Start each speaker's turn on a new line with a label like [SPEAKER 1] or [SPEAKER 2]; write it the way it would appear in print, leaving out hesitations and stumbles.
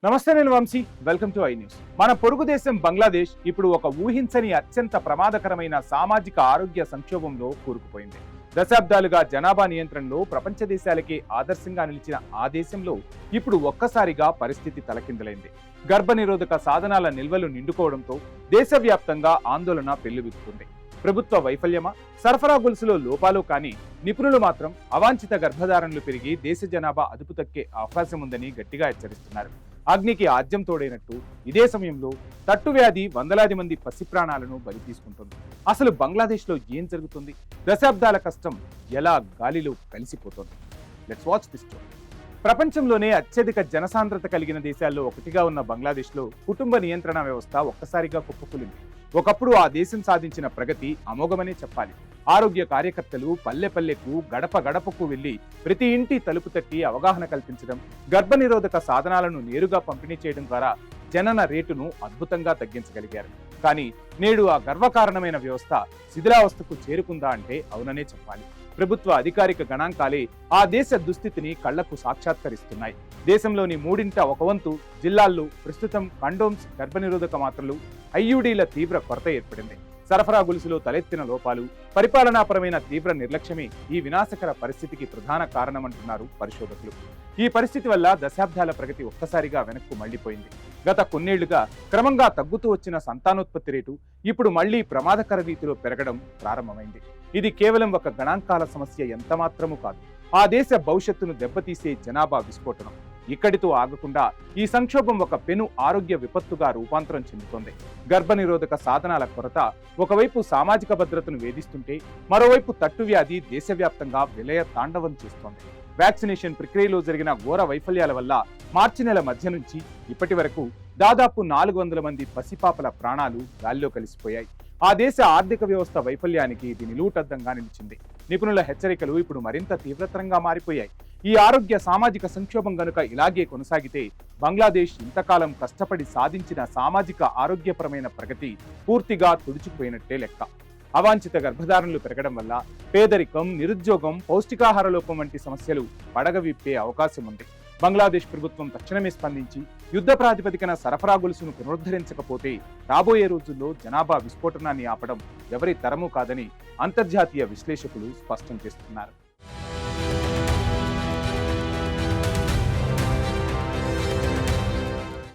[SPEAKER 1] నమస్తే, నేను Vamshi. Welcome to iNews. మన పొరుగు దేశం బంగ్లాదేశ్ ఇప్పుడు ఒక ఊహించని అత్యంత ప్రమాదకరమైన సామాజిక ఆరోగ్య సంక్షోభంలో కూరుకుపోయింది. దశాబ్దాలుగా జనాభా నియంత్రణలో ప్రపంచ దేశాలకే ఆదర్శంగా నిలిచిన ఆ దేశంలో ఇప్పుడు ఒక్కసారిగా పరిస్థితి తలకిందులైంది. గర్భనిరోధక సాధనాల నిల్వలు నిండుకోవడంతో దేశవ్యాప్తంగా ఆందోళన పెల్లుబిక్కుతుంది. ప్రభుత్వ వైఫల్యమా, సరఫరా గొలుసులో లోపాలు కానీ నిపుణులు మాత్రం అవాంఛిత గర్భధారణలు పెరిగి దేశ జనాభా అదుపు తక్కే అవకాశం ఉందని గట్టిగా హెచ్చరిస్తున్నారు. అగ్నికి ఆజ్యం తోడైనట్టు ఇదే సమయంలో తట్టువ్యాధి వందలాది మంది పసి ప్రాణాలను బలి తీసుకుంటుంది. అసలు బంగ్లాదేశ్లో ఏం జరుగుతుంది? దశాబ్దాల కష్టం ఎలా గాలిలో కలిసిపోతుంది? Let's watch this story. ప్రపంచంలోనే అత్యధిక జనసాంద్రత కలిగిన దేశాల్లో ఒకటిగా ఉన్న బంగ్లాదేశ్లో కుటుంబ నియంత్రణ వ్యవస్థ ఒక్కసారిగా కుప్పకూలింది. ఒకప్పుడు ఆ దేశం సాధించిన ప్రగతి అమోఘమనే చెప్పాలి. ఆరోగ్య కార్యకర్తలు పల్లె పల్లెకు, గడప గడపకు వెళ్లి ప్రతి ఇంటి తలుపు తట్టి అవగాహన కల్పించడం, గర్భనిరోధక సాధనాలను నేరుగా పంపిణీ చేయడం ద్వారా జనన రేటును అద్భుతంగా తగ్గించగలిగారు. కానీ నేడు ఆ గర్వకారణమైన వ్యవస్థ శిథిలావస్థకు చేరుకుందా అంటే అవుననే చెప్పాలి. ప్రభుత్వ అధికారిక గణాంకాలే ఆ దేశ దుస్థితిని కళ్లకు సాక్షాత్కరిస్తున్నాయి. దేశంలోని మూడింట ఒక వంతు జిల్లాల్లో ప్రస్తుతం కండోమ్స్, గర్భనిరోధక మాత్రలు, ఐయుడీల తీవ్ర కొరత ఏర్పడింది. సరఫరా గొలుసులో తలెత్తిన లోపాలు, పరిపాలనాపరమైన తీవ్ర నిర్లక్ష్యమే ఈ వినాశకర పరిస్థితికి ప్రధాన కారణమంటున్నారు పరిశోధకులు. ఈ పరిస్థితి వల్ల దశాబ్దాల ప్రగతి ఒక్కసారిగా వెనక్కు మళ్లిపోయింది. గత కొన్నేళ్లుగా క్రమంగా తగ్గుతూ వచ్చిన సంతానోత్పత్తి రేటు ఇప్పుడు మళ్లీ ప్రమాదకర రీతిలో పెరగడం ప్రారంభమైంది. ఇది కేవలం ఒక గణాంకాల సమస్య ఎంతమాత్రమూ కాదు, ఆ దేశ భవిష్యత్తును దెబ్బతీసే జనాభా విస్ఫోటనం. ఇక్కడితో ఆగకుండా ఈ సంక్షోభం ఒక పెను ఆరోగ్య విపత్తుగా రూపాంతరం చెందుతోంది. గర్భనిరోధక సాధనాల కొరత ఒకవైపు సామాజిక భద్రతను వేధిస్తుంటే, మరోవైపు తట్టువ్యాధి దేశవ్యాప్తంగా విలయ తాండవం చేస్తోంది. వ్యాక్సినేషన్ ప్రక్రియలో జరిగిన ఘోర వైఫల్యాల వల్ల మార్చి నెల మధ్య నుంచి ఇప్పటి వరకు దాదాపు 400 మంది పసిపాపల ప్రాణాలు గాల్లో కలిసిపోయాయి. ఆ దేశ ఆర్థిక వ్యవస్థ వైఫల్యానికి ఇది నిలువుటద్దంగా నిలిచింది. నిపుణుల హెచ్చరికలు ఇప్పుడు మరింత తీవ్రతరంగా మారిపోయాయి. ఈ ఆరోగ్య సామాజిక సంక్షోభం గనుక ఇలాగే కొనసాగితే బంగ్లాదేశ్ ఇంతకాలం కష్టపడి సాధించిన సామాజిక ఆరోగ్యపరమైన ప్రగతి పూర్తిగా తుడిచిపోయినట్టే లెక్క. అవాంఛిత గర్భధారణలు పెరగడం వల్ల పేదరికం, నిరుద్యోగం, పౌష్టికాహార లోపం వంటి సమస్యలు పడగవిప్పే అవకాశం ఉంది. బంగ్లాదేశ్ ప్రభుత్వం తక్షణమే స్పందించి యుద్ధ ప్రాతిపదికన సరఫరా గొలుసును పునరుద్ధరించకపోతే రాబోయే రోజుల్లో జనాభా విస్ఫోటనాన్ని ఆపడం ఎవరి తరమూ కాదని అంతర్జాతీయ విశ్లేషకులు స్పష్టం చేస్తున్నారు.